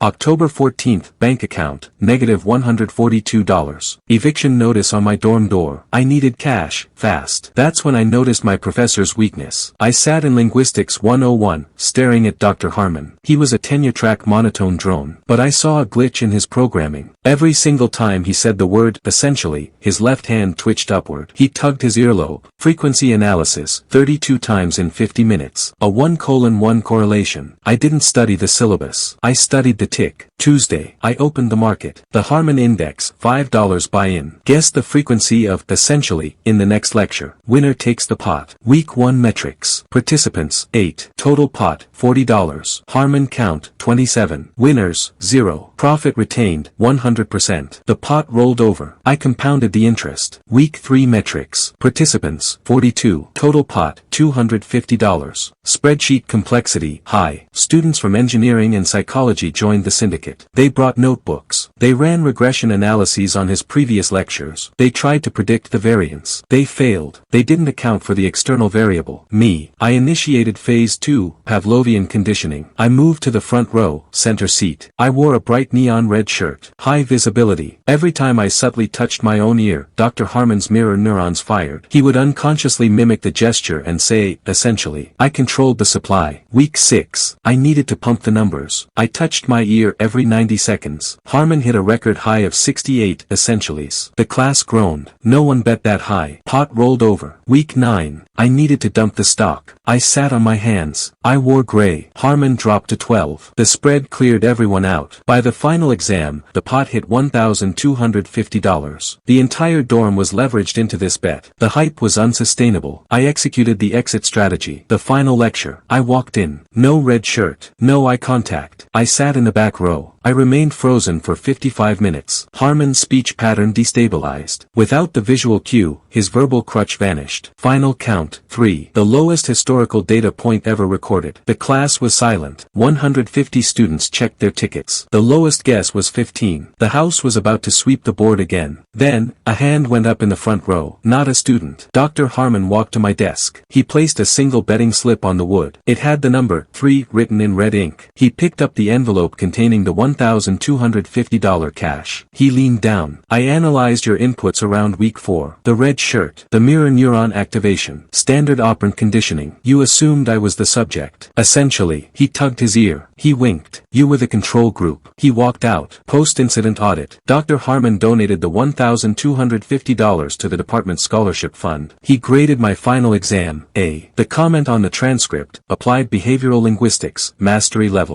October 14th, bank account, -$142. Eviction notice on my dorm door. I needed cash, fast. That's when I noticed my professor's weakness. I sat in Linguistics 101, staring at Dr. Harmon. He was a tenure-track monotone drone. But I saw a glitch in his programming. Every single time he said the word, essentially, his left hand twitched upward. He tugged his earlobe. Frequency analysis, 32 times in 50 minutes. A 1:1 correlation. I didn't study the syllabus. I studied the tick. Tuesday, I opened the market. The Harmon index, $5 buy-in. Guess the frequency of, essentially, in the next lecture. Winner takes the pot. Week 1 metrics. Participants, 8. Total pot, $40. Harmon count, 27. Winners, 0. Profit retained, 100%. The pot rolled over. I compounded the interest. Week 3 metrics. Participants, 42. Total pot, $250. Spreadsheet complexity, high. Students from engineering and psychology joined the syndicate. They brought notebooks. They ran regression analyses on his previous lectures. They tried to predict the variance. They failed. They didn't account for the external variable. Me. I initiated phase 2, Pavlovian conditioning. I moved to the front row, center seat. I wore a bright neon red shirt. High visibility. Every time I subtly touched my own ear, Dr. Harmon's mirror neurons fired. He would unconsciously mimic the gesture and say, essentially. I controlled the supply. Week 6. I needed to pump the numbers. I touched my ear every 90 seconds. Harmon hit a record high of 68 essentialies. The class groaned. No one bet that high. Pot rolled over. Week 9. I needed to dump the stock. I sat on my hands. I wore gray. Harmon dropped to 12. The spread cleared everyone out. By the final exam, the pot hit $1,250. The entire dorm was leveraged into this bet. The hype was unsustainable. I executed the exit strategy. The final lecture. I walked in. No red shirt. No eye contact. I sat in the back row. I remained frozen for 55 minutes. Harmon's speech pattern destabilized. Without the visual cue, his verbal crutch vanished. Final count, 3. The lowest historical data point ever recorded. The class was silent. 150 students checked their tickets. The lowest guess was 15. The house was about to sweep the board again. Then, a hand went up in the front row. Not a student. Dr. Harmon walked to my desk. He placed a single betting slip on the wood. It had the number 3 written in red ink. He picked up the envelope containing the $1,250 cash. He leaned down. I analyzed your inputs around week 4. The red shirt. The mirror neuron activation. Standard operant conditioning. You assumed I was the subject. Essentially. He tugged his ear. He winked. You were the control group. He walked out. Post-incident audit. Dr. Harmon donated the $1,250 to the department scholarship fund. He graded my final exam, A. The comment on the transcript, applied behavioral linguistics, mastery level.